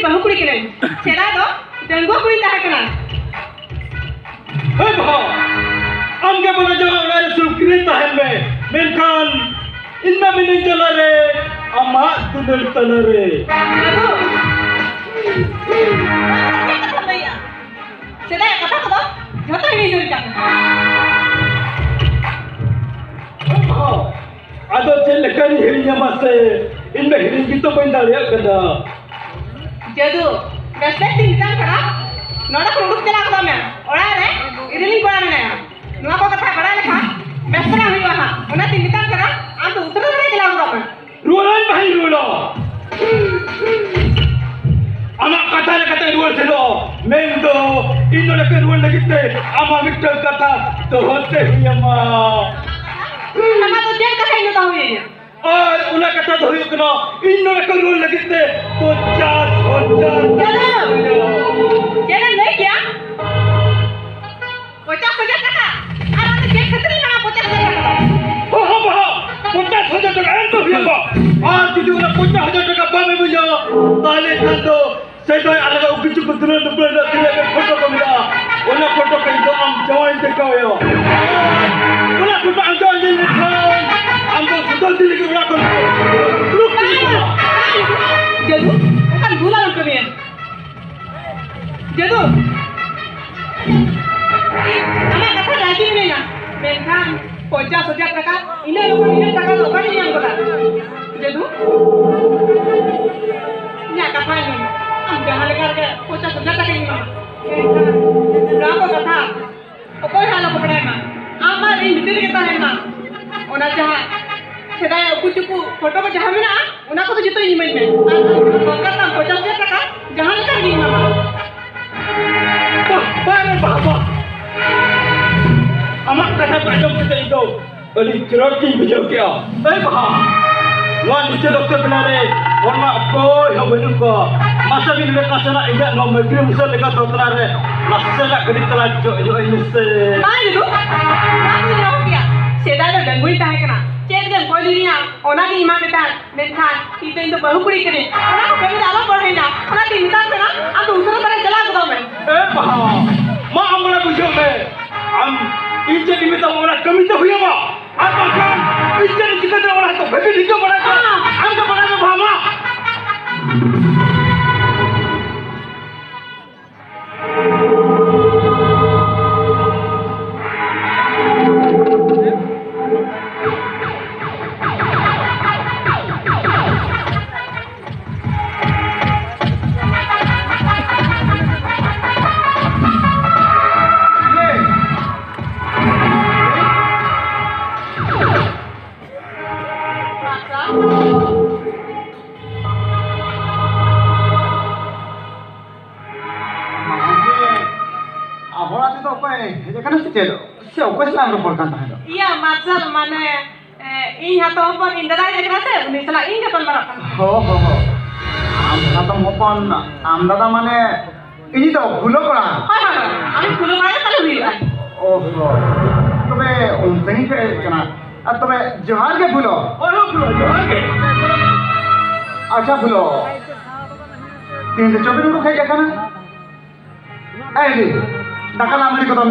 bahu kuri kene seda do denggo kuri taha kana Hei bah, amge mana jangan ada sukri tahan me, menkan inna minin jalare, ama tunel talare. Aduh. Seda ya kata kata jota ini juri kan Ada celakani hirinya masih, inna hirin kita pendal ya kada. jadu respect tinggal kana noda produk tela kada me ora re idini kora me nuwa ko kata bara lekha besra huiwa ha ona tinggal kana adu utra re tela kada me Rualan bahai rula. Anak kata rual selo, mendo, inna nak rual lagi te, ama Victor kata, tu hote hiya ma. sama to jeng kata ini tahu ini और उन्हें कथा तो हुई करो इन लोगों को role लगी थे तो चार Jangan naik ya. Pocah kata. Anak jeng ketri mana pocah kata. पचास हजार टका एन तो भी होगा आज যদি ওরা 50,000 টাকা পাবে বুঝো তাহলে খাতো সেটা আলাদা কিছু কুতরে দুপুরে দিলে ফটো কমিরা ওনা ফটো কিন্তু আম জয়েন দেখাও ওনা ফটো আম জয়েন দেখাও আম তো সুদল দিলে কি ওরা করবে look Jadu, bukan gula lu kalian. Jadu. Nama kata lagi ini ya. Menkan pocah sejak kata ini kata lo kan ini yang kata. Jadu. Ya kata ini. Jangan lekar ke pocah sejak kata ini. Berapa kata? Pokoknya hal apa pernah? Amal ini betul kita hendak. Ona jahat. Sedaya cucu foto ko jahan na una ko to jito ini main bakar tam 50,000 taka jahan kan di mama Bare baba amak kata pajam kita itu beli ceroti bijau kia bah wan itu dokter benare warna apa yang benar ko masa bin mereka sana ingat nomor kiri misal dekat dokter are masa nak kena telajo jo ini se mana itu aku yang kia sedaya dengui tahe kana check दे कोई नहीं ओना की इमाम बेटा मेथान इते इन तो बहु कुड़ी करे ओना को कभी दावा पढ़े ना ओना चिंता में ना आ दूसरा तरह चला को मैं ए बहा मां हमरा बुझो में हम इज्जत में तो हमरा कमी तो हुई बा आप kan इज्जत kita तो हमरा तो बेबी लिखो बड़ा हम तो बड़ा में Bhama Iya, masal mana ini atau apa indra aja kerasa, misalnya ini kan berapa? हो আমরা তো মোপন আমরা তো মানে এই তো ভুলো করা আমি পুরো মারে তাহলে হইল ও তবে উনসেনি কে কেনা আর তবে জোহার কে ভুলো और भूलो जोहार के আচ্ছা ভুলো 324 খাই দেখা না এই রে টাকা না আমারই কথা